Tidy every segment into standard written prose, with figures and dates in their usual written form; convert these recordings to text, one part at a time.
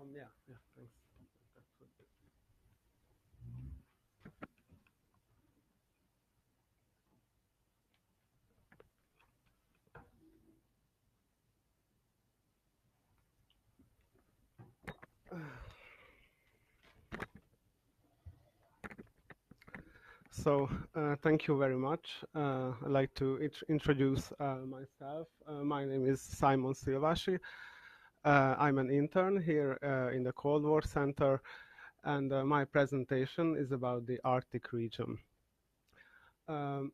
Yeah, thanks. Thank you very much. I'd like to introduce myself. My name is Simon Silvasi. I'm an intern here in the Cold War Center, and my presentation is about the Arctic region. Um,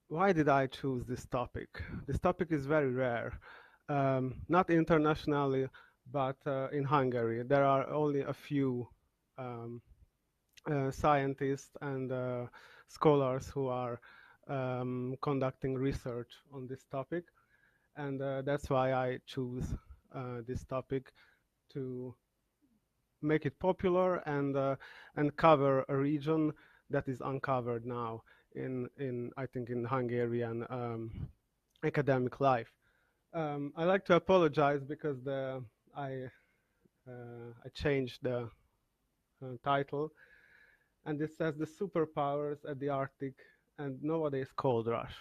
why did I choose this topic? This topic is very rare, not internationally, but in Hungary. There are only a few um, scientists and scholars who are conducting research on this topic, and that's why I choose this topic to make it popular and cover a region that is uncovered now in I think in Hungarian academic life. I like to apologize because I I changed the title, and it says the superpowers at the Arctic and nowadays cold rush.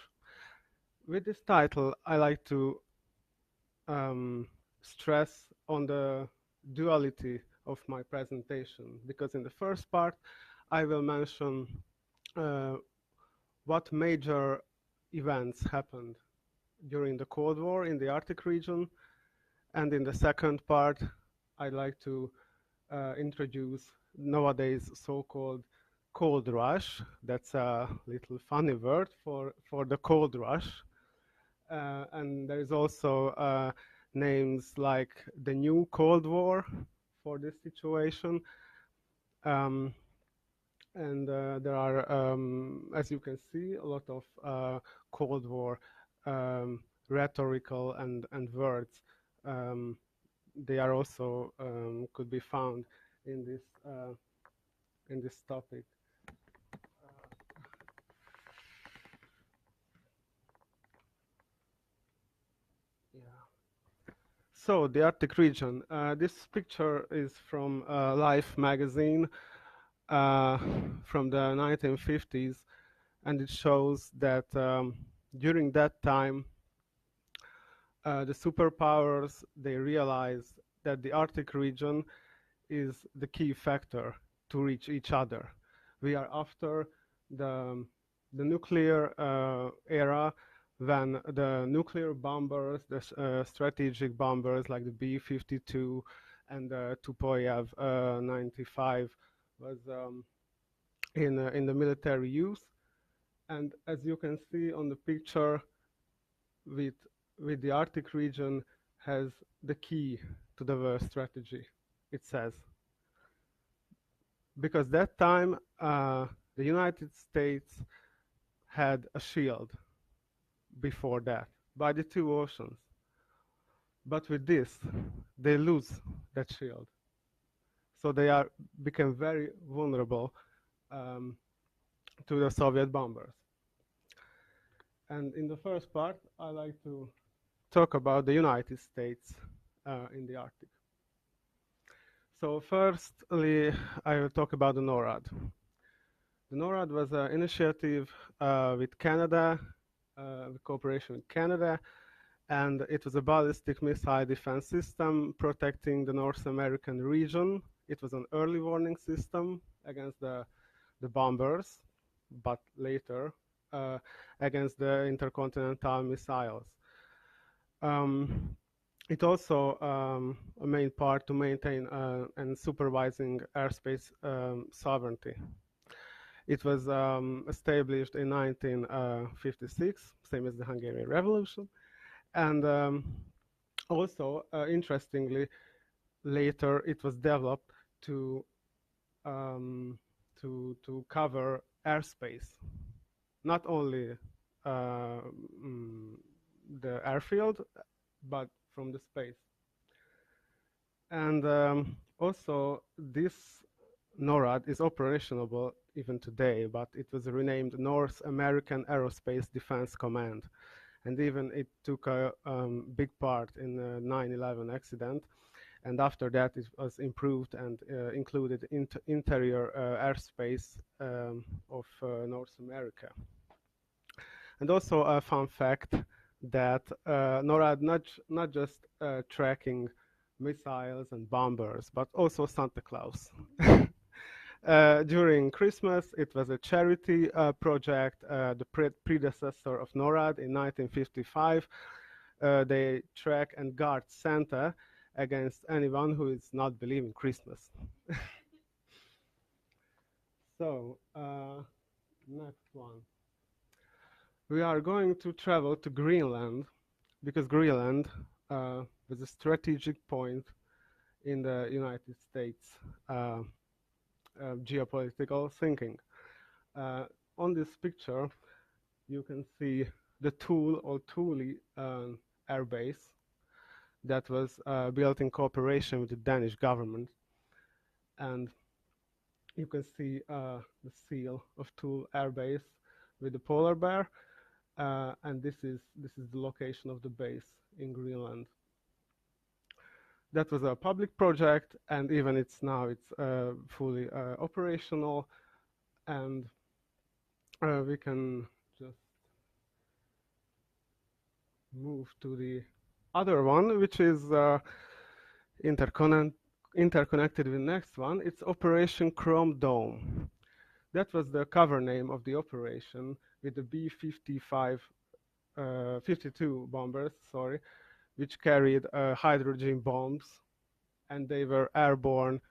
With this title, I like to stress on the duality of my presentation, because in the first part, I will mention uh, what major events happened during the Cold War in the Arctic region, and in the second part, I'd like to introduce nowadays so-called cold rush. That's a little funny word for the cold rush. And there is also names like the new Cold War for this situation. Um, and there are, as you can see, a lot of Cold War rhetorical and words. Um, they are also could be found in this topic. Yeah. So the Arctic region. This picture is from Life magazine uh, from the 1950s, and it shows that during that time, the superpowers they realized that the Arctic region is the key factor to reach each other. We are after the the nuclear era, when the nuclear bombers, the strategic bombers like the B-52 and the Tupolev 95 was in the military use. And as you can see on the picture, with with the Arctic region has the key to the war strategy. It says, because that time the United States had a shield before that by the two oceans, but with this they lose that shield, so they are became very vulnerable um, to the Soviet bombers. And in the first part, I like to talk about the United States in the Arctic. So firstly, I will talk about the NORAD. The NORAD was an initiative with Canada, with cooperation with Canada, and it was a ballistic missile defense system protecting the North American region. It was an early warning system against the bombers, but later uh, against the intercontinental missiles. Um, it also a main part to maintain and supervising airspace sovereignty. It was established in 1956, same as the Hungarian Revolution, and also interestingly, later it was developed to to cover airspace, not only uh, mm, the airfield, but from the space. And also, this NORAD is operational even today, but it was renamed North American Aerospace Defense Command. And even it took a big part in the 9/11 accident. and after that it was improved and included interior airspace of North America. And also a fun fact that NORAD not just tracking missiles and bombers, but also Santa Claus. During Christmas, it was a charity project, the predecessor of NORAD in 1955. They track and guard Santa against anyone who is not believing Christmas. So, next one. We are going to travel to Greenland because Greenland was a strategic point in the United States geopolitical thinking. On this picture, you can see the Thule or Thule air base that was built in cooperation with the Danish government. And you can see the seal of Thule air base with the polar bear. And this is the location of the base in Greenland. That was a public project, and even it's fully operational. And we can just move to the other one, which is interconnected with the next one. It's Operation Chrome Dome. That was the cover name of the operation with the B-52 bombers, which carried hydrogen bombs, and they were airborne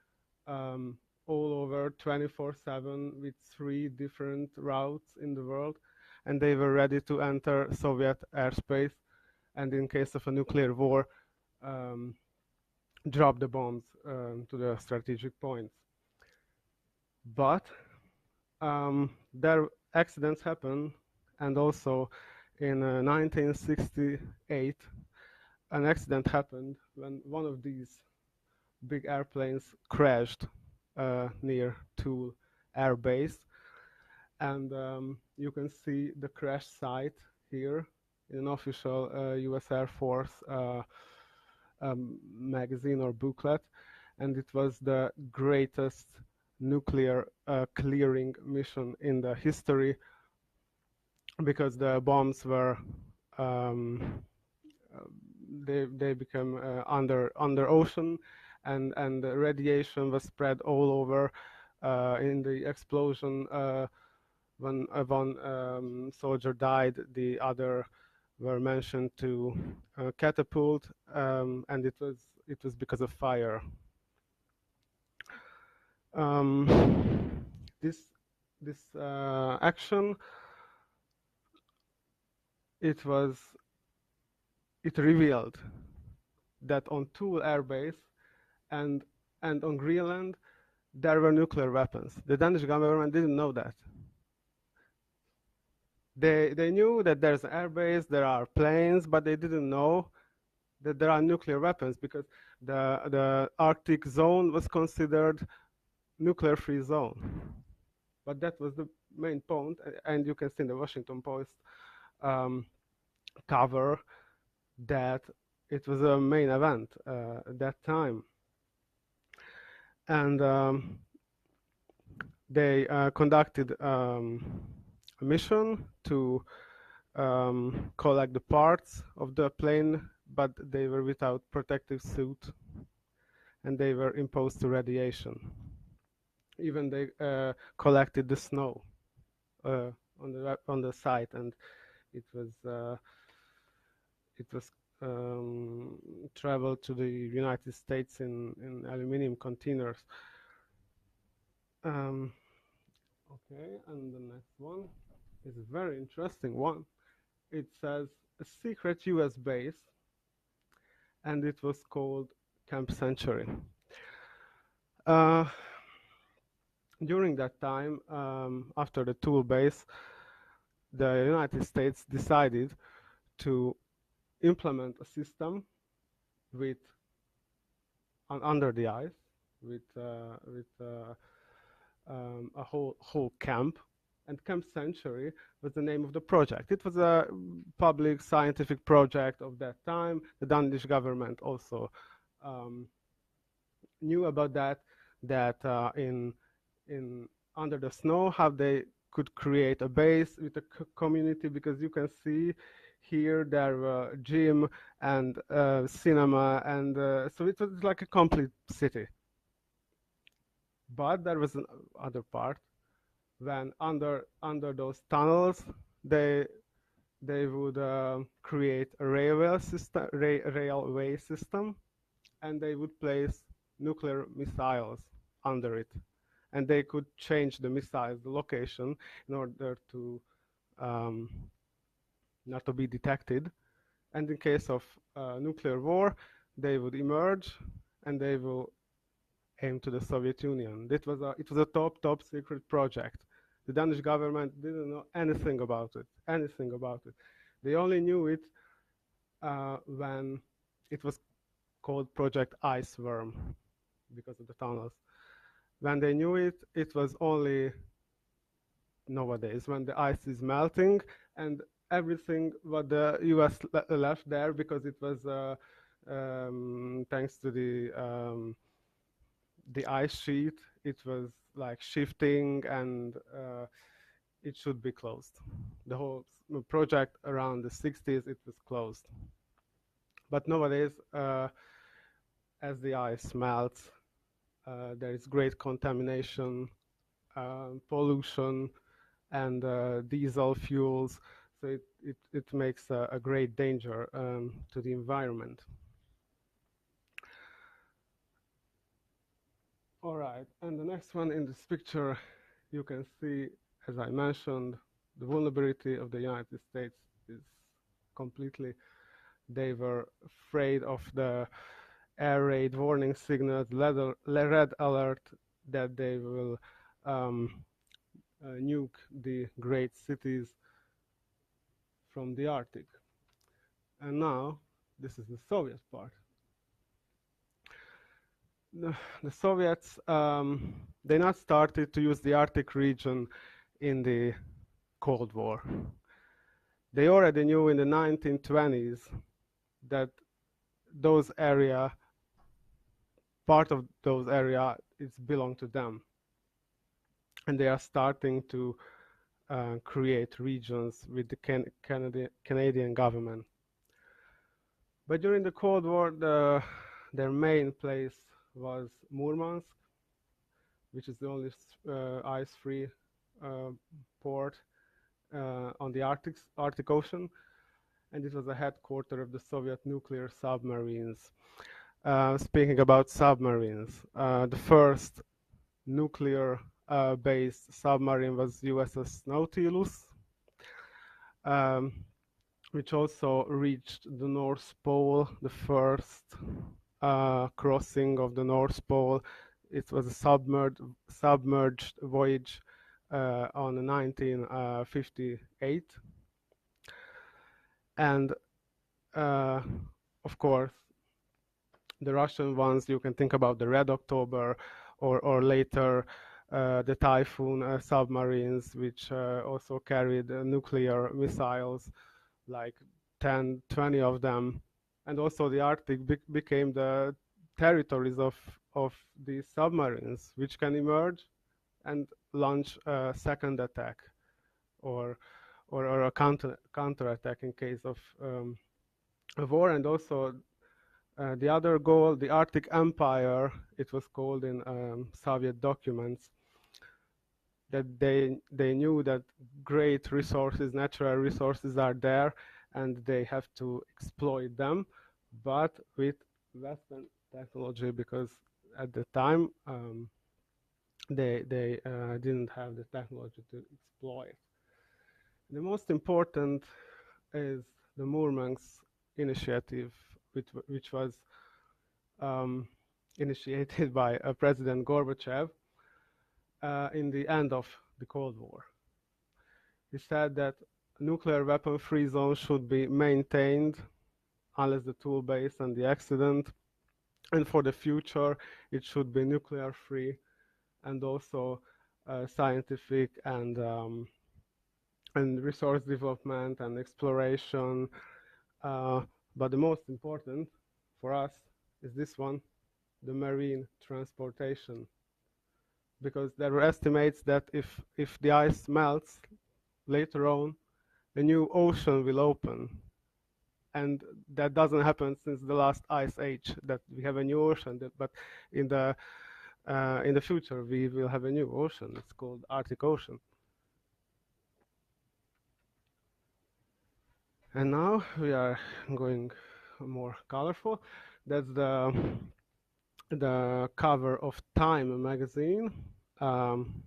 all over 24/7 with 3 different routes in the world, and they were ready to enter Soviet airspace, and in case of a nuclear war, drop the bombs to the strategic points. But there accidents happen, and also in 1968 an accident happened when one of these big airplanes crashed near Thule Air Base, and you can see the crash site here in an official US Air Force magazine or booklet, and it was the greatest nuclear clearing mission in the history, because the bombs were they became under ocean, and the radiation was spread all over. In the explosion, when one soldier died, the other were mentioned to catapult, and it was because of fire. This action, it revealed that on Thule Air Base and on Greenland there were nuclear weapons. The Danish government didn't know that. They knew that there's an air base, there are planes, but they didn't know that there are nuclear weapons, because the Arctic zone was considered nuclear-free zone. But that was the main point, and you can see in the Washington Post cover that it was a main event at that time. And they conducted a mission to collect the parts of the plane, but they were without protective suit, and they were imposed to radiation. Even they collected the snow on the site, and it was traveled to the United States in aluminum containers. Okay, and the next one is a very interesting one. It says a secret US base, and it was called Camp Century. During that time, after the Thule base, the United States decided to implement a system with under the ice, with a whole camp, and Camp Century was the name of the project. It was a public scientific project of that time. The Danish government also knew about that in under the snow, how they could create a base with a community, because you can see here there were gym and cinema, and so it was like a complete city. But there was another part when under those tunnels they they would create a railway system, and they would place nuclear missiles under it, and they could change the missiles, the location, in order to um, not to be detected. And in case of nuclear war, they would emerge and they will aim to the Soviet Union. It was a top secret project. The Danish government didn't know anything about it. Anything about it. They only knew it when it was called Project Iceworm because of the tunnels. When they knew it, it was only nowadays when the ice is melting and everything what the US left there, because it was thanks to the ice sheet, it was like shifting, and it should be closed. The whole project around the 60s, it was closed. But nowadays, as the ice melts, there is great contamination, pollution, and diesel fuels. So it makes a great danger to the environment. All right, and the next one in this picture, you can see, as I mentioned, the vulnerability of the United States is completely, they were afraid of the air raid warning signals, red alert, that they will nuke the great cities from the Arctic. And now, this is the Soviet part. The Soviets, they not started to use the Arctic region in the Cold War. They already knew in the 1920s that those area, part of those area, is belong to them, and they are starting to create regions with the Canadian government. But during the Cold War, their main place was Murmansk, which is the only ice-free port on the Arctic Ocean, and it was the headquarters of the Soviet nuclear submarines. Speaking about submarines, the first nuclear-based submarine was USS Nautilus, which also reached the North Pole, the first crossing of the North Pole. It was a submerged voyage on 1958. And of course, the Russian ones, you can think about the Red October, or later the Typhoon submarines, which also carried nuclear missiles, like 10, 20 of them. And also the Arctic became the territories of these submarines, which can emerge and launch a second attack, or a counterattack in case of a war. And also the other goal, the Arctic Empire, it was called in Soviet documents, that they knew that great resources, natural resources are there, and they have to exploit them, but with Western technology, because at the time they didn't have the technology to exploit. The most important is the Murmansk initiative, which was initiated by President Gorbachev in the end of the Cold War. He said that nuclear weapon-free zones should be maintained unless the tool base and the accident, and for the future it should be nuclear-free, and also scientific and resource development and exploration. But the most important for us is this one, the marine transportation, because there were estimates that if the ice melts later on, a new ocean will open, and that doesn't happen since the last ice age that we have a new ocean. But in the future we will have a new ocean. It's called Arctic Ocean. And now we are going more colorful. That's the cover of Time magazine. Um,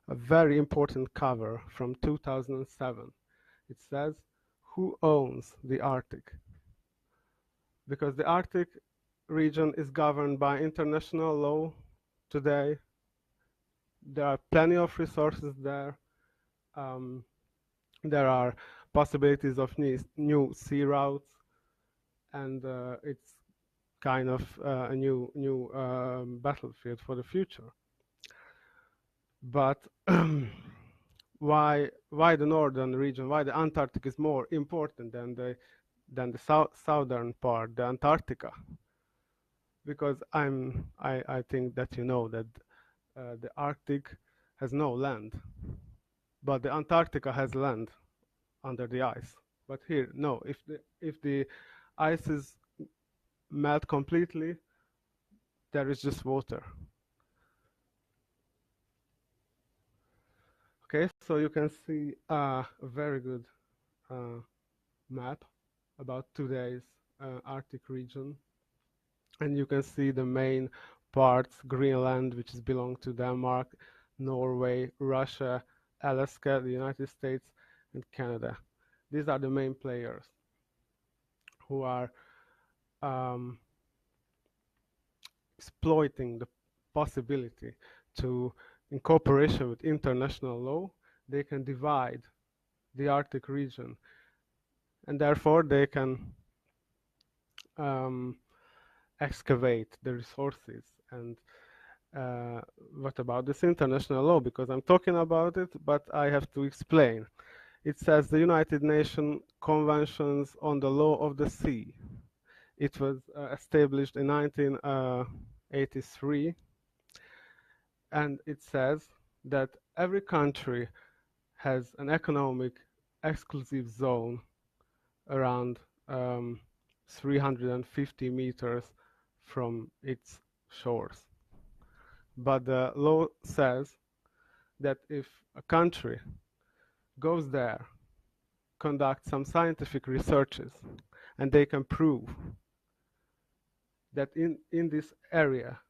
a very important cover from 2007. It says, "Who owns the Arctic?" Because the Arctic region is governed by international law today. There are plenty of resources there. Um, there are possibilities of new sea routes, and it's kind of a new battlefield for the future. But why the northern region? Why the Antarctic is more important than the southern part, the Antarctica? Because I think that you know that the Arctic has no land, but the Antarctica has land under the ice. But here, no. If the ices melt completely, there is just water. Okay, so you can see a very good map about today's Arctic region, and you can see the main parts: Greenland, which is belong to Denmark, Norway, Russia, Alaska, the United States, and Canada. These are the main players who are um, exploiting the possibility to, in cooperation with international law, they can divide the Arctic region, and therefore they can excavate the resources. And what about this international law? Because I'm talking about it, but I have to explain. It says the United Nations Conventions on the Law of the Sea. It was established in 1983, and it says that every country has an economic exclusive zone around 350 meters from its shores. But the law says that if a country goes there, conducts some scientific researches, and they can prove that in this area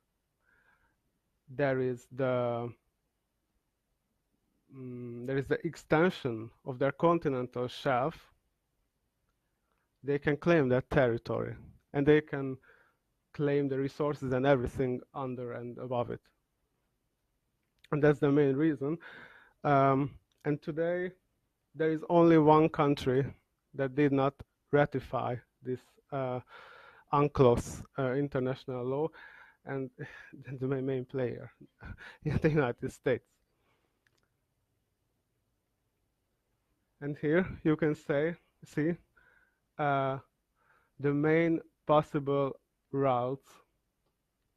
there is the extension of their continental shelf, they can claim that territory, and they can claim the resources and everything under and above it. And that's the main reason. And today there is only one country that did not ratify this UNCLOS international law, and the main player in the United States. And here you can see the main possible routes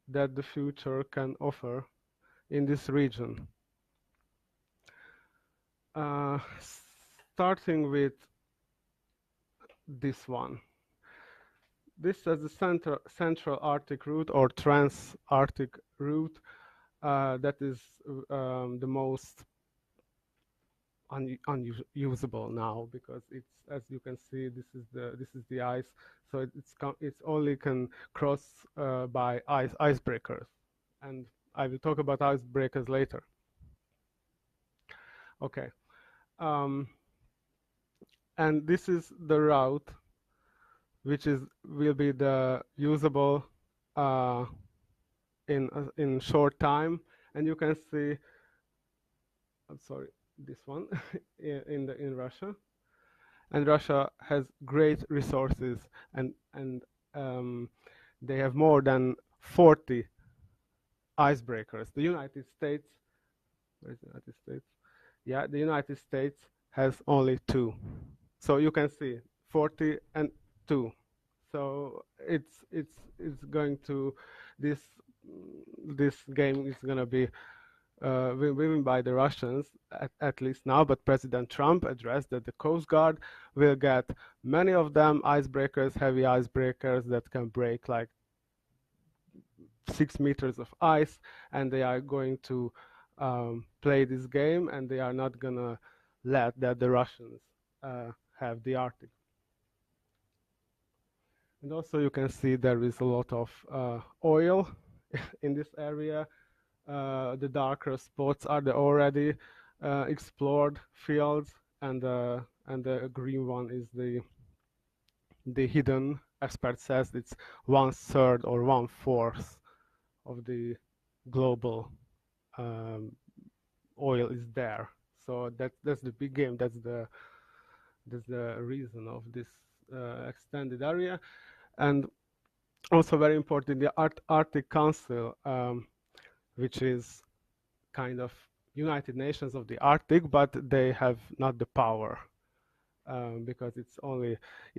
that the future can offer in this region. Starting with this one. This is the Central Arctic route, or Trans-Arctic route. That is the most unusable now, because it's, as you can see, this is the ice, so it's only can cross by icebreakers, and I will talk about icebreakers later. Okay, and this is the route which will be the usable in short time, and you can see, I'm sorry, this one in Russia, and Russia has great resources, and they have more than 40 icebreakers. The United States, where's the United States? Yeah, the United States has only 2. So you can see 40 and 2. So it's going to this this game is going to be win by the Russians, at least now, but President Trump addressed that the Coast Guard will get many of them icebreakers, heavy icebreakers that can break like 6 meters of ice, and they are going to play this game, and they are not gonna let that the Russians have the Arctic. And also you can see there is a lot of oil in this area. The darker spots are the already explored fields, and the green one is the hidden. Expert says it's 1/3 or 1/4 of the global oil is there. So that's the big game. That's the reason of this extended area, and also very important the Arctic Council, which is kind of United Nations of the Arctic, but they have not the power because it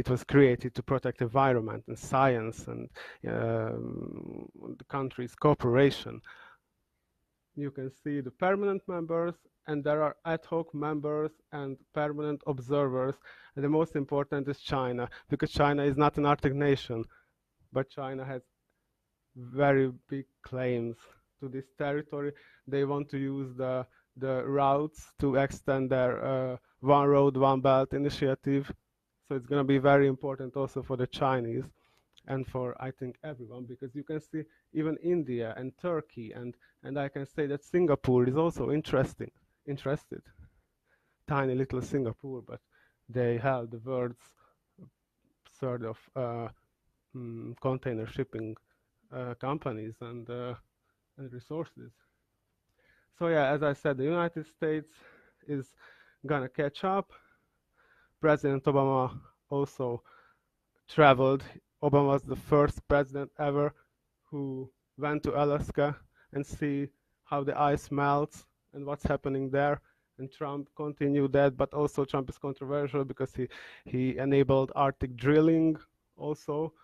was created to protect environment and science and the country's cooperation. You can see the permanent members, and there are ad hoc members and permanent observers. And the most important is China, because China is not an Arctic nation, but China has very big claims to this territory. They want to use the routes to extend their One Road, One Belt initiative. So it's going to be very important also for the Chinese and for, I think, everyone, because you can see even India and Turkey, and I can say that Singapore is also interested. Tiny little Singapore, but they have the world's sort of container shipping companies and resources. So yeah, as I said, the United States is gonna catch up. President Obama also traveled. Obama was the first president ever who went to Alaska and see how the ice melts and what's happening there. And Trump continued that, but also Trump is controversial because he enabled Arctic drilling also.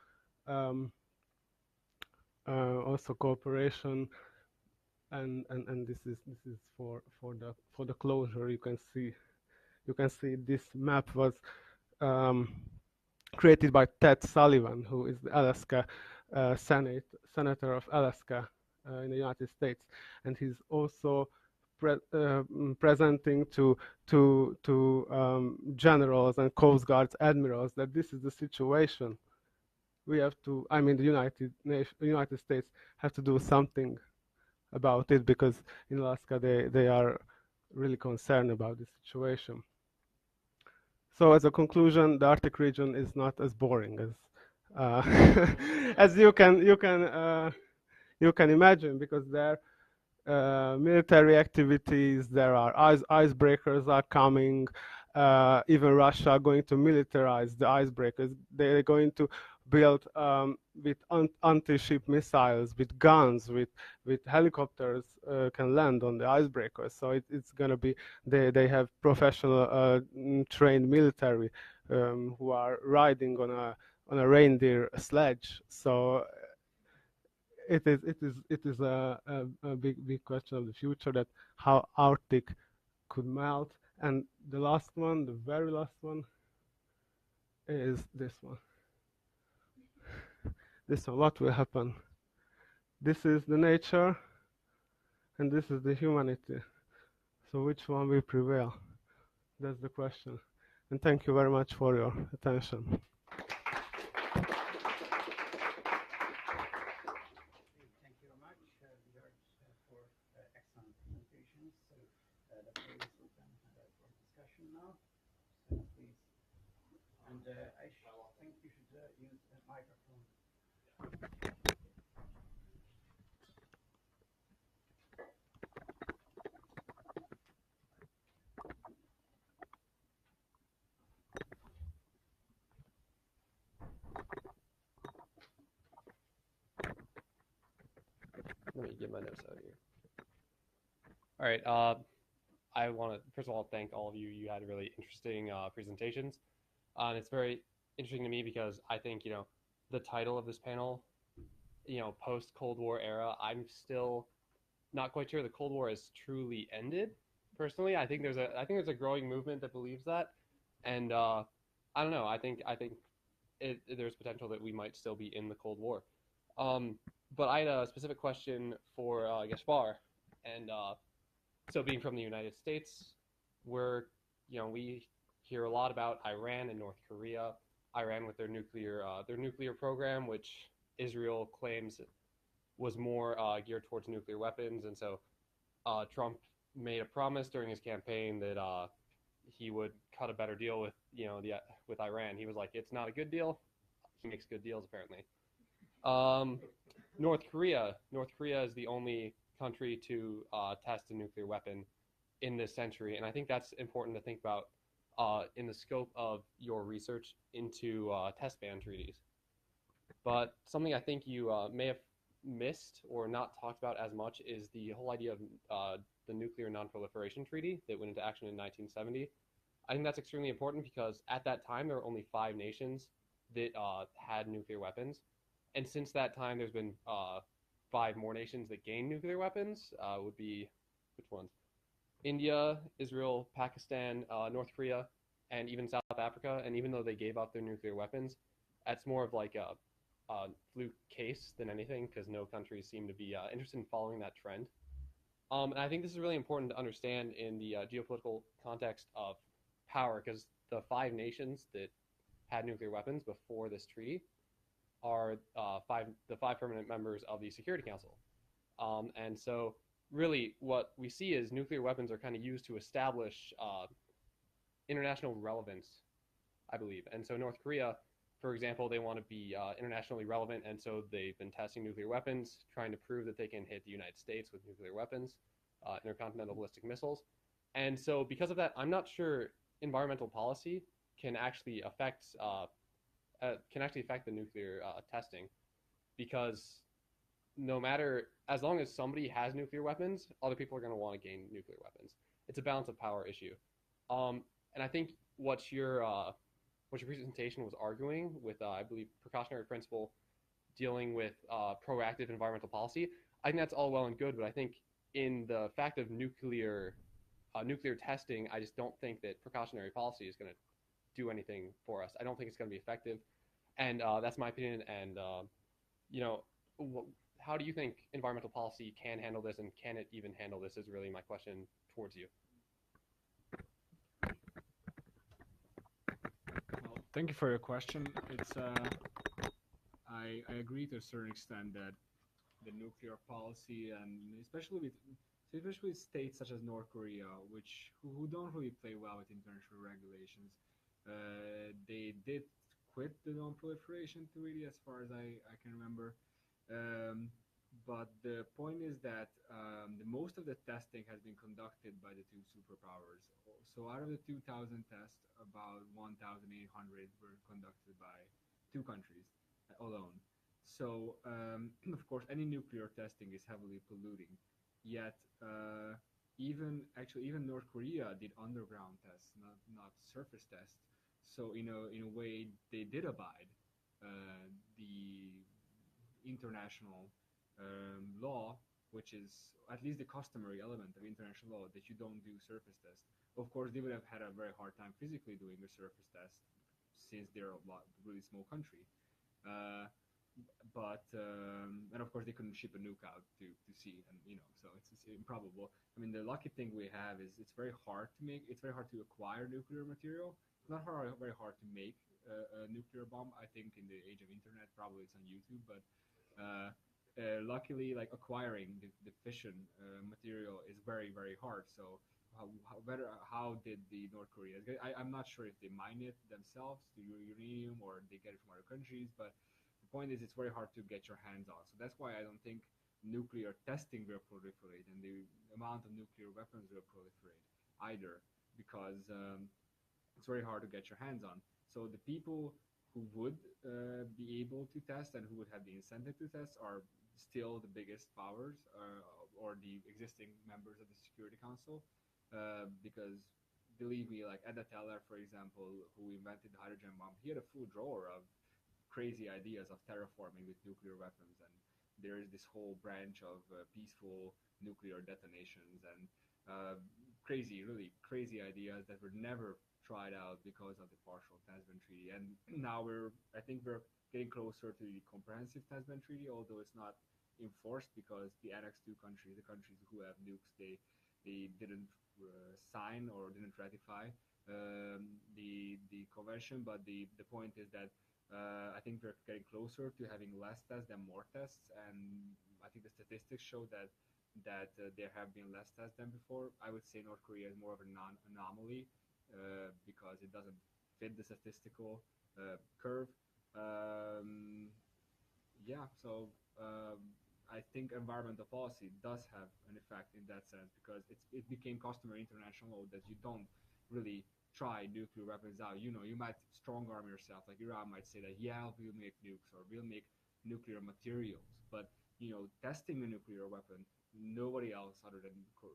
Also cooperation, and this is for the closure. You can see this map was created by Ted Sullivan, who is the Alaska senator of Alaska in the United States, and he's also presenting to generals and Coast Guards admirals that this is the situation. We have to, I mean, the United States have to do something about it, because in Alaska they are really concerned about the situation. So as a conclusion, the Arctic region is not as boring as as you can imagine, because there military activities, there are icebreakers are coming. Even Russia are going to militarize the icebreakers. They're going to build with anti-ship missiles, with guns, with helicopters can land on the icebreakers. So it's going to be, they have professional trained military who are riding on a reindeer sledge. So it is a big question of the future, that how Arctic could melt. And the last one, the very last one, is this one. This one, what will happen? This is the nature, and this is the humanity. So which one will prevail? That's the question. And thank you very much for your attention. Now, so please, and I think you should use a microphone. Let me get my notes out here. All right. I want to first of all thank all of you. You had really interesting presentations, and it's very interesting to me because I think the title of this panel, post Cold War era, I'm still not quite sure the Cold War has truly ended. Personally, I think there's a growing movement that believes that, and I don't know. There's potential that we might still be in the Cold War. Um, but I had a specific question for Gaspar, and so being from the United States, we're we hear a lot about Iran and North Korea. Iran with their nuclear program, which Israel claims was more geared towards nuclear weapons, and so Trump made a promise during his campaign that he would cut a better deal with Iran. He was like, "It's not a good deal." He makes good deals apparently. Um, North Korea is the only country to test a nuclear weapon in this century, and I think that's important to think about in the scope of your research into test ban treaties. But something I think you may have missed or not talked about as much is the whole idea of the Nuclear Nonproliferation Treaty that went into action in 1970. I think that's extremely important because at that time there were only 5 nations that had nuclear weapons, and since that time there's been 5 more nations that gained nuclear weapons. Would be which ones? India, Israel, Pakistan, North Korea, and even South Africa. And even though they gave up their nuclear weapons, that's more of like a fluke case than anything because no countries seem to be interested in following that trend. And I think this is really important to understand in the geopolitical context of power because the 5 nations that had nuclear weapons before this treaty are the 5 permanent members of the Security Council. And so, really, what we see is nuclear weapons are kind of used to establish international relevance, I believe. And so, North Korea, for example, they want to be internationally relevant, and so they've been testing nuclear weapons, trying to prove that they can hit the United States with nuclear weapons, intercontinental ballistic missiles. And so, because of that, I'm not sure environmental policy can actually affect the nuclear testing because no matter as long as somebody has nuclear weapons, other people are going to want to gain nuclear weapons. It's a balance of power issue, and I think what your presentation was arguing with, I believe, precautionary principle dealing with proactive environmental policy. I think that's all well and good, but I think in the fact of nuclear testing, I just don't think that precautionary policy is going to do anything for us. I don't think it's going to be effective, and that's my opinion. And you know, how do you think environmental policy can handle this, and can it even handle this? Is really my question towards you. Well, thank you for your question. I agree to a certain extent that the nuclear policy and especially with states such as North Korea, who don't really play well with international regulations, they did quit the non-proliferation treaty as far as I can remember. Um, but the point is that the most of the testing has been conducted by the two superpowers. So out of the 2,000 tests, about 1,800 were conducted by two countries alone. So of course, any nuclear testing is heavily polluting. Yet even North Korea did underground tests, not surface tests. So in a way, they did abide the international law, which is at least the customary element of international law, that you don't do surface tests. Of course, they would have had a very hard time physically doing a surface test since they're a really small country. Uh, but and of course they couldn't ship a nuke out to sea, and so it's improbable. I mean, the lucky thing we have is it's very hard to acquire nuclear material. It's not very hard to make a nuclear bomb. I think in the age of internet, probably it's on YouTube, but luckily, like, acquiring the fission material is very, very hard. So how did the North Koreans I'm not sure if they mine it themselves, the uranium, or they get it from other countries, but the point is it's very hard to get your hands on. So that's why I don't think nuclear testing will proliferate, and the amount of nuclear weapons will proliferate either, because it's very hard to get your hands on. So the people who would be able to test and who would have the incentive to test are still the biggest powers, or the existing members of the Security Council, because believe me, like Eda Teller, for example, who invented the hydrogen bomb, he had a full drawer of crazy ideas of terraforming with nuclear weapons, and there is this whole branch of peaceful nuclear detonations and crazy, really crazy ideas that were never tried out because of the partial test ban treaty. And now I think we're getting closer to the comprehensive test ban treaty, although it's not enforced because the Annex 2 countries, the countries who have nukes, they didn't sign or didn't ratify the convention. But the point is that I think we're getting closer to having less tests than more tests, and I think the statistics show that there have been less tests than before. I would say North Korea is more of a anomaly because it doesn't fit the statistical curve. Yeah, so I think environmental policy does have an effect in that sense because it became customary international law that you don't really try nuclear weapons out. You know, you might strong arm yourself. Like Iran might say that, yeah, we'll make nukes or we'll make nuclear materials, but testing a nuclear weapon, nobody else other than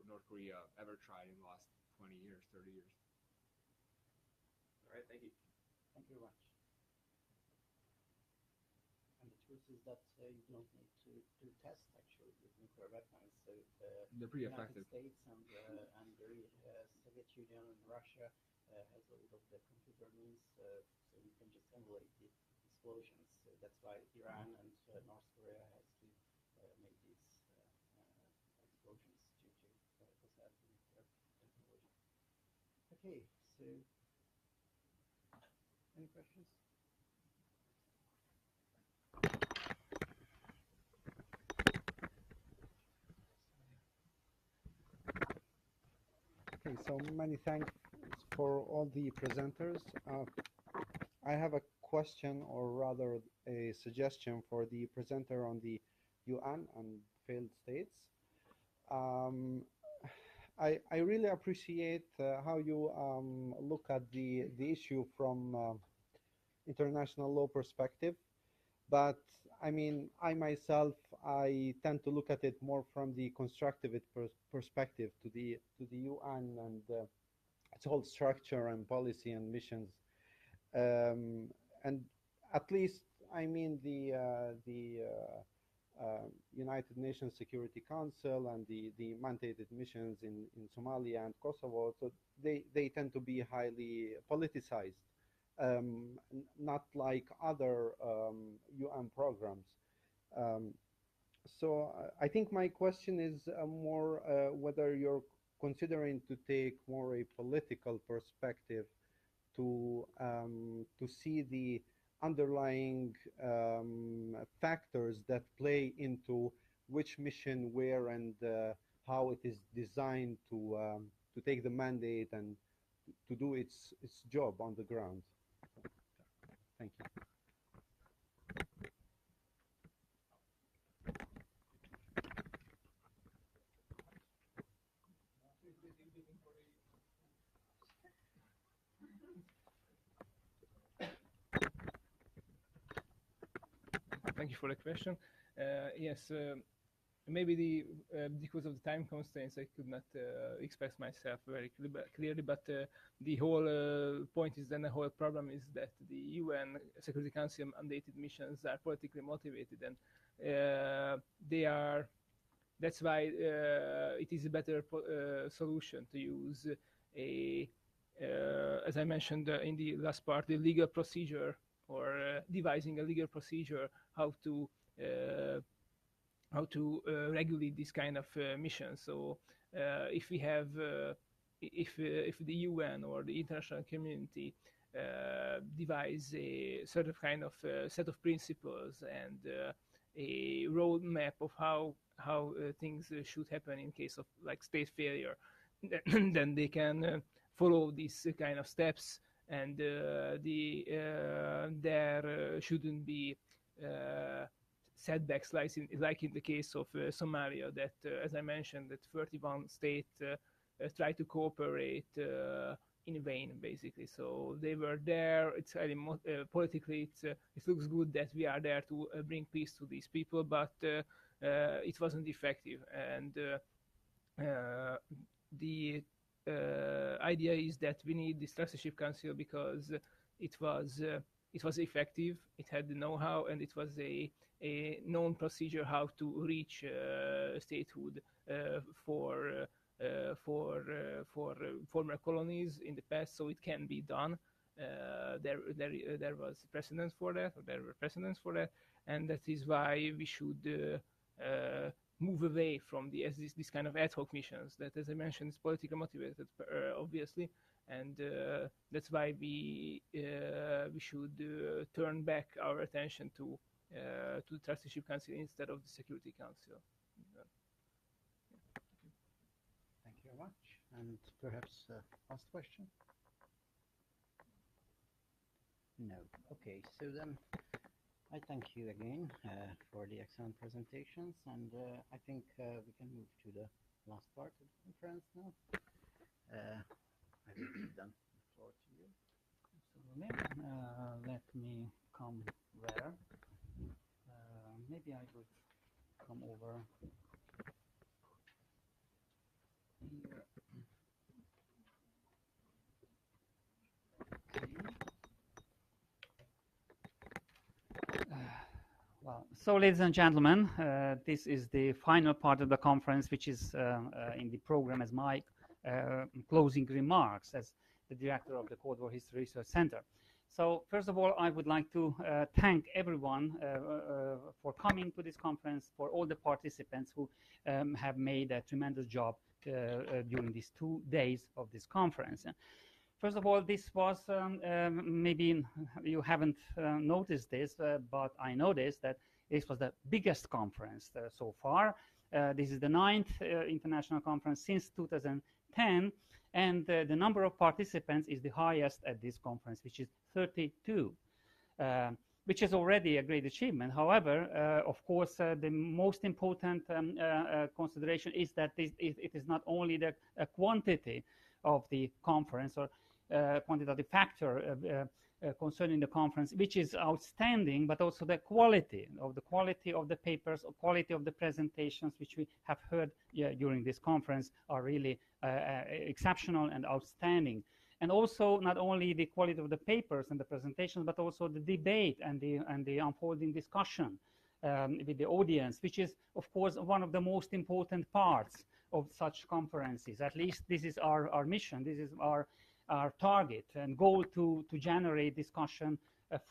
North Korea ever tried in the last 20 years, 30 years. All right, thank you. Thank you very much. And the truth is that you don't need to do tests actually with nuclear weapons. So They're pretty United effective. States and the Soviet Union and Russia has all of the computer means, so you can just emulate the explosions. So that's why Iran and North Korea has to make these explosions due to because they have the nuclear technology. Okay, so any questions? Okay, so many thanks for all the presenters. I have a question, or rather a suggestion for the presenter on the UN and failed states. I really appreciate how you look at the issue from international law perspective, but I mean, I myself, I tend to look at it more from the constructivist perspective to the UN and its whole structure and policy and missions, and at least I mean the United Nations Security Council and the mandated missions in Somalia and Kosovo, so they tend to be highly politicized, not like other UN programs. So I think my question is more whether you're considering to take more a political perspective to see the underlying factors that play into which mission, where, and how it is designed to take the mandate and to do its job on the ground. Thank you. Thank you for the question. Yes, maybe because of the time constraints, I could not express myself very clearly. But the whole point is, then the whole problem is that the UN Security Council mandated missions are politically motivated, and they are. That's why it is a better solution to use as I mentioned in the last part, the legal procedure, or devising a legal procedure how to regulate this kind of mission. So if we have if the UN or the international community devise a sort of kind of set of principles and a roadmap of how things should happen in case of like state failure, then they can follow these kind of steps, and there shouldn't be setbacks like in the case of Somalia, that as I mentioned, that 31 states try to cooperate in vain, basically. So they were there. It's highly politically, it looks good that we are there to bring peace to these people, but it wasn't effective. And the idea is that we need this trusteeship council because it was it was effective, it had the know-how, and it was a known procedure how to reach statehood for former colonies in the past, so it can be done. There was precedence for that, or there were precedents for that, and that is why we should move away from this kind of ad hoc missions that, as I mentioned, is politically motivated, obviously, and that's why we should turn back our attention to the Trusteeship Council instead of the Security Council. Thank you very much. And perhaps last question? No. Okay, so then I thank you again for the excellent presentations, and I think we can move to the last part of the conference now. I will give then the floor to you. Absolutely. Let me come there. Maybe I would come over here. So, ladies and gentlemen, this is the final part of the conference, which is in the program as my closing remarks as the director of the Cold War History Research Center. So, first of all, I would like to thank everyone for coming to this conference, for all the participants who have made a tremendous job during these 2 days of this conference. First of all, this was, maybe you haven't noticed this, but I noticed that this was the biggest conference so far. This is the 9th international conference since 2010, and the number of participants is the highest at this conference, which is 32, which is already a great achievement. However, of course, the most important consideration is that it is not only the quantity of the conference or quantitative factor concerning the conference, which is outstanding, but also the quality of the papers, or quality of the presentations, which we have heard during this conference, are really exceptional and outstanding. And also not only the quality of the papers and the presentations, but also the debate and the unfolding discussion with the audience, which is, of course, one of the most important parts of such conferences. At least this is our mission. This is our target and goal to generate discussion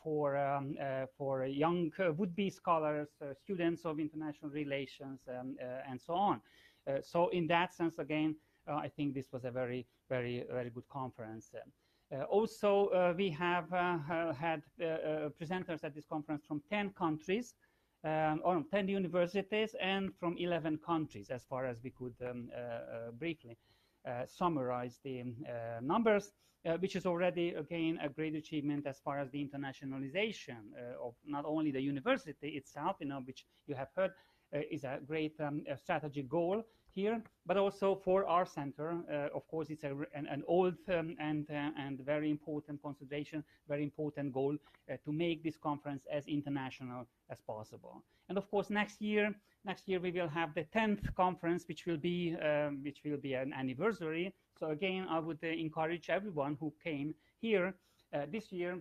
for young would-be scholars, students of international relations, and so on. So in that sense, again, I think this was a very, very, very good conference. Also, we have had presenters at this conference from 10 countries, or 10 universities, and from 11 countries, as far as we could briefly summarize the numbers, which is already, again, a great achievement as far as the internationalization of not only the university itself, which you have heard is a great strategic goal here, but also for our center. Of course, it's an old and very important consideration, very important goal to make this conference as international as possible. And of course, next year we will have the 10th conference, which will be an anniversary. So again, I would encourage everyone who came here this year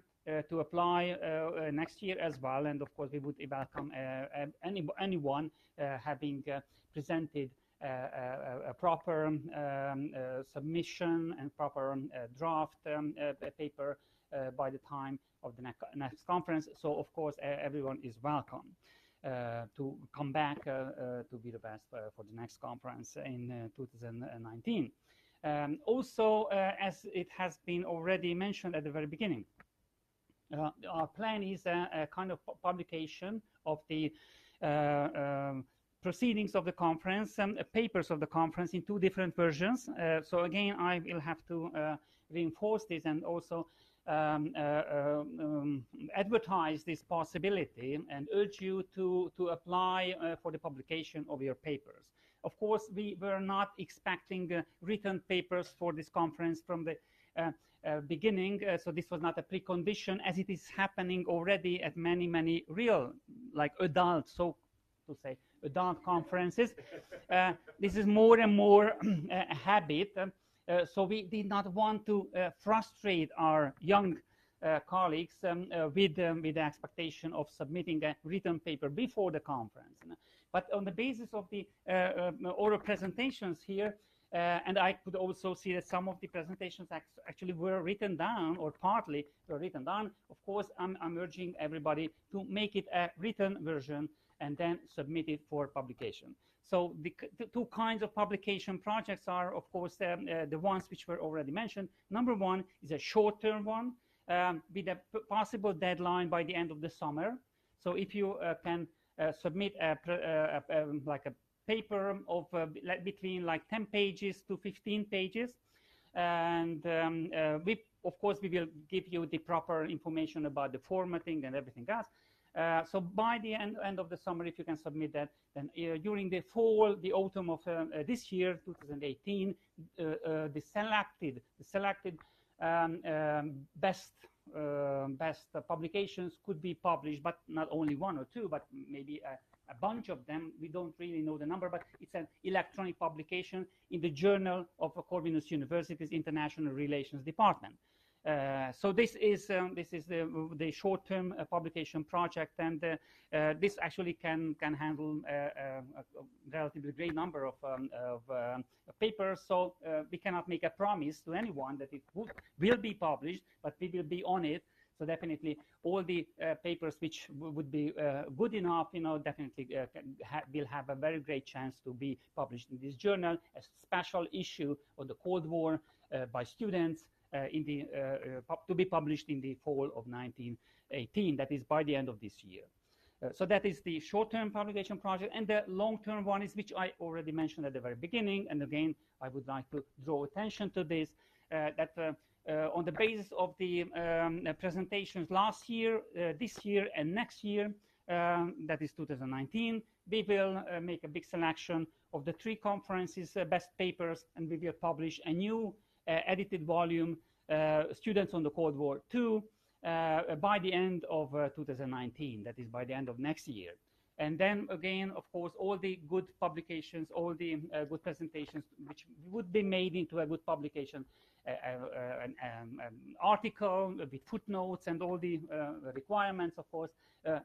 to apply next year as well. And of course, we would welcome anyone having presented a proper submission and proper draft paper by the time of the next conference. So of course, everyone is welcome to come back to be the best for the next conference in 2019. Also, as it has been already mentioned at the very beginning, our plan is a kind of publication of the proceedings of the conference, papers of the conference in 2 different versions. So again, I will have to reinforce this and also advertise this possibility and urge you to apply for the publication of your papers. Of course, we were not expecting written papers for this conference from the beginning, so this was not a precondition, as it is happening already at many real, like adult, so to say, adult conferences. This is more and more a habit. So we did not want to frustrate our young colleagues with the expectation of submitting a written paper before the conference. But on the basis of the oral presentations here, and I could also see that some of the presentations actually were written down, or partly were written down. Of course, I'm urging everybody to make it a written version and then submit it for publication. So the two kinds of publication projects are, of course, the ones which were already mentioned. Number one is a short-term one with a possible deadline by the end of the summer. So if you can submit like a paper of between like 10 pages to 15 pages, and of course we will give you the proper information about the formatting and everything else. So by the end of the summer, if you can submit that, then during the fall, the autumn of this year, 2018, the selected best publications could be published, but not only one or two, but maybe a bunch of them. We don't really know the number, but it's an electronic publication in the Journal of Corvinus University's International Relations Department. So this is the short-term publication project, and this actually can handle a relatively great number of papers. So we cannot make a promise to anyone that it will be published, but we will be on it. So definitely all the papers which would be good enough, definitely will have a very great chance to be published in this journal, a special issue of the Cold War by students. To be published in the fall of 1918, that is by the end of this year. So that is the short-term publication project, and the long-term one is, which I already mentioned at the very beginning, and again I would like to draw attention to this, that on the basis of the presentations last year, this year and next year, that is 2019, we will make a big selection of the 3 conferences best papers, and we will publish a new edited volume, Students on the Cold War 2, by the end of 2019, that is by the end of next year. And then again, of course, all the good publications, all the good presentations which would be made into a good publication, an article with footnotes and all the requirements, of course,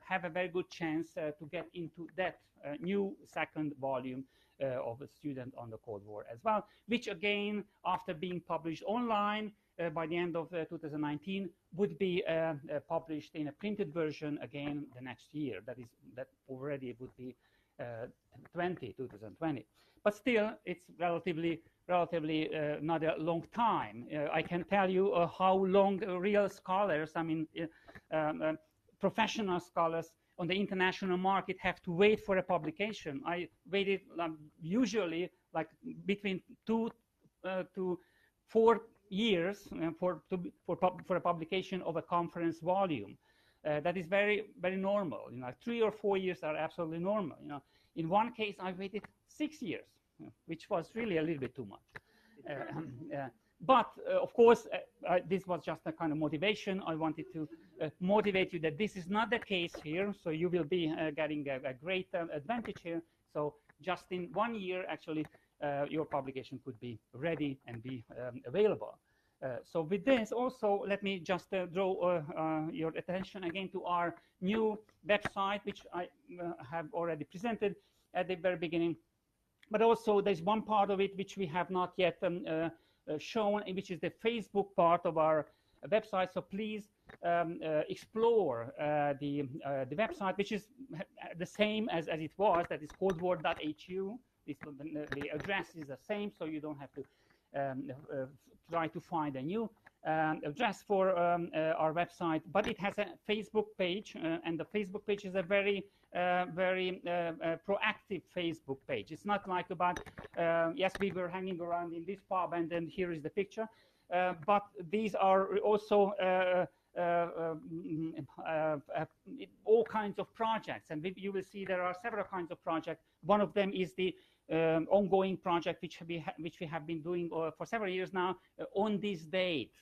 have a very good chance to get into that new second volume of A Student on the Cold War as well, which again, after being published online by the end of 2019, would be published in a printed version again the next year. That already would be 2020. But still, it's relatively not a long time. I can tell you how long real scholars, I mean, professional scholars on the international market have to wait for a publication. I waited usually like between 2 to 4 years for a publication of a conference volume. That is very, very normal. 3 or 4 years are absolutely normal. In one case, I waited 6 years, which was really a little bit too much. But of course, this was just a kind of motivation. I wanted to motivate you that this is not the case here. So you will be getting a great advantage here. So just in 1 year, actually, your publication could be ready and be available. So with this, also, let me just draw your attention again to our new website, which I have already presented at the very beginning. But also, there's one part of it which we have not yet shown, which is the Facebook part of our website. So please explore the website, which is the same as it was. That is coldwar.hu. The address is the same, so you don't have to try to find a new address for our website. But it has a Facebook page, and the Facebook page is a very proactive Facebook page. It's not like about, yes, we were hanging around in this pub and then here is the picture, but these are also all kinds of projects, and you will see there are several kinds of projects. One of them is the ongoing project which we have been doing for several years now. On this date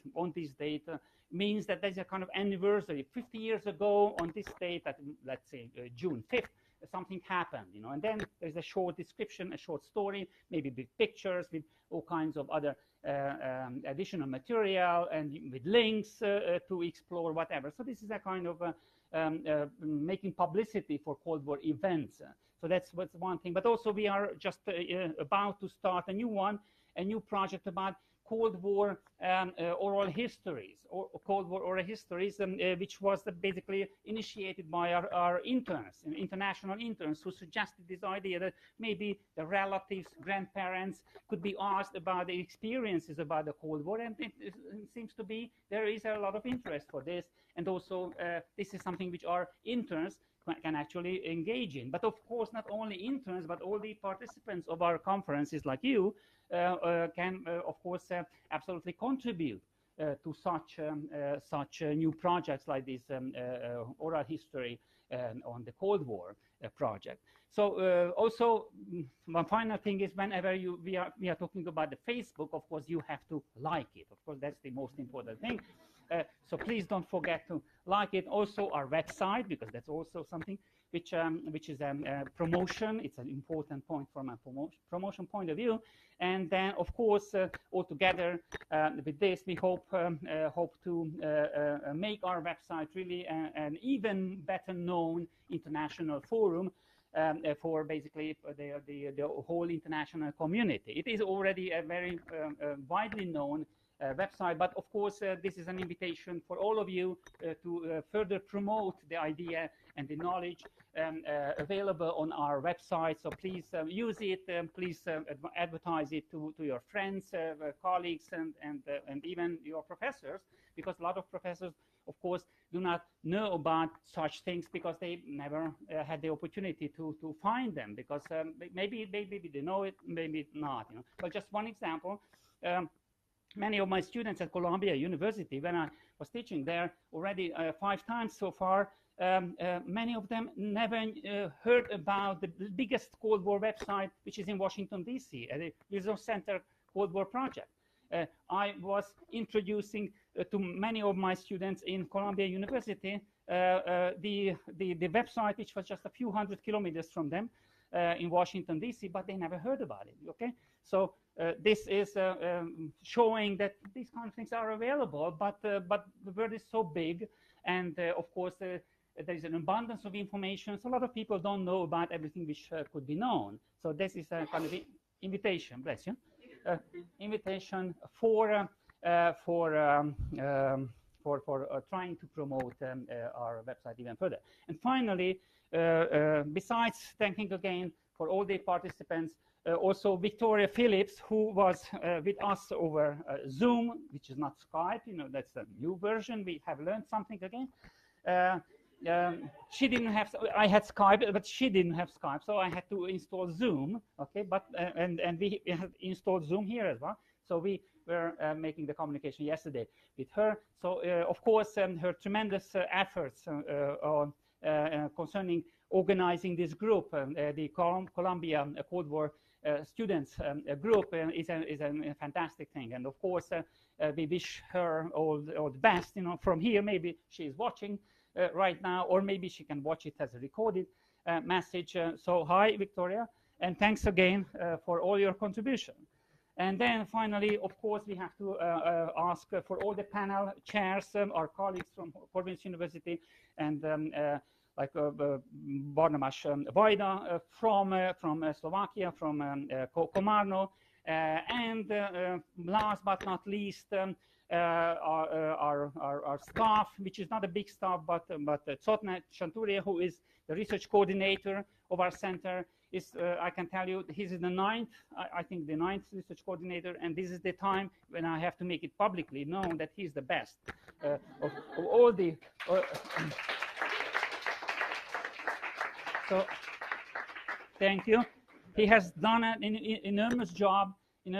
means that there's a kind of anniversary. 50 years ago on this date, let's say June 5th, something happened, you know. And then there's a short description, a short story, maybe with pictures, with all kinds of other additional material, and with links to explore whatever. So this is a kind of making publicity for Cold War events. So that's what's one thing. But also we are just about to start a new project about Cold War oral histories, or Cold War oral histories, which was basically initiated by our interns, international interns, who suggested this idea that maybe the relatives, grandparents could be asked about their experiences about the Cold War, and it seems to be there is a lot of interest for this, and also this is something which our interns can actually engage in. But of course, not only interns, but all the participants of our conferences like you can, of course, absolutely contribute to such new projects like this oral history on the Cold War project. So also, one final thing is whenever we are talking about the Facebook, of course, you have to like it. Of course, that's the most important thing. So please don't forget to like it. Also our website, because that's also something which is a promotion. It's an important point from a promotion point of view. And then, of course, altogether with this, we hope to make our website really an even better known international forum for basically the whole international community. It is already a very widely known website, but of course this is an invitation for all of you to further promote the idea and the knowledge available on our website. So please use it, please advertise it to your friends, colleagues, and even your professors, because a lot of professors, of course, do not know about such things because they never had the opportunity to find them, because maybe they know it, maybe not, you know. But just one example. Many of my students at Columbia University, when I was teaching there already 5 times so far, many of them never heard about the biggest Cold War website, which is in Washington, D.C., the Wilson Center Cold War Project. I was introducing to many of my students in Columbia University the website, which was just a few hundred kilometers from them in Washington, D.C., but they never heard about it, okay? So this is showing that these kind of things are available, but the world is so big, and of course there is an abundance of information, so a lot of people don't know about everything which could be known. So this is a kind of invitation, bless you, invitation for trying to promote our website even further. And finally, besides thanking again for all the participants, also Victoria Phillips, who was with us over Zoom, which is not Skype, you know, that's a new version. We have learned something again. She didn't have, I had Skype, but she didn't have Skype, so I had to install Zoom, okay, but, and we have installed Zoom here as well. So we were making the communication yesterday with her. So, of course, her tremendous efforts concerning organizing this group, the Columbia Cold War students group, is a fantastic thing. And of course, we wish her all the best. You know, from here, maybe she is watching right now, or maybe she can watch it as a recorded message. So hi, Victoria, and thanks again for all your contribution. And then finally, of course, we have to ask for all the panel chairs, our colleagues from Corvinus University, and like Barnabas Vajda from Slovakia, from Komárno, and last but not least, our staff, which is not a big staff, but Zsotna Chanturia, who is the research coordinator of our center, is, I can tell you, he's in the 9th, I think the 9th research coordinator, and this is the time when I have to make it publicly known that he's the best of all the... So, thank you. He has done an enormous job in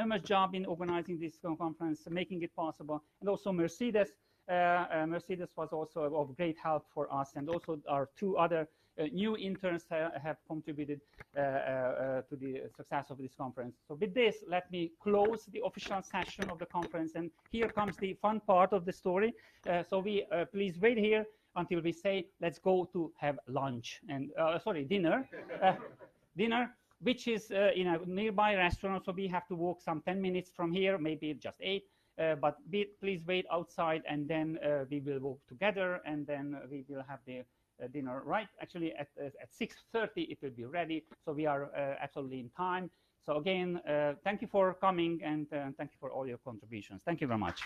organizing this conference, making it possible. And also Mercedes. Mercedes was also of great help for us, and also our 2 other new interns have contributed to the success of this conference. So with this, let me close the official session of the conference, and here comes the fun part of the story. So please wait here. until we say, let's go to have lunch and, sorry, dinner. Dinner, which is in a nearby restaurant, so we have to walk some 10 minutes from here, maybe just 8. But please wait outside, and then we will walk together, and then we will have the dinner right. Actually, at 6:30 it will be ready, so we are absolutely in time. So again, thank you for coming, and thank you for all your contributions. Thank you very much.